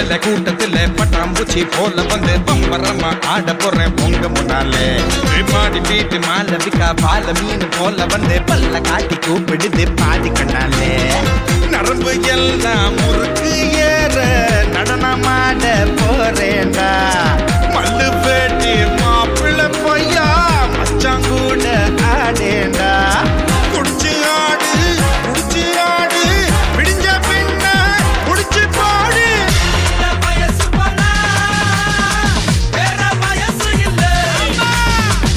கூட்டத்துல கூட்டத்துல பட்டாம்பூச்சி போல வந்து பம்பரமா ஆட போறேன் பொங்க முன்னாலே பாடி பீட்டு மாலவிக்கா பால மீன் போல வந்து பல்ல காட்டி கூப்பிடுது பாதி கண்ணாலே நரம்பு எல்லாம் முறுக்கு ஏற நடனமாட போறேன்டா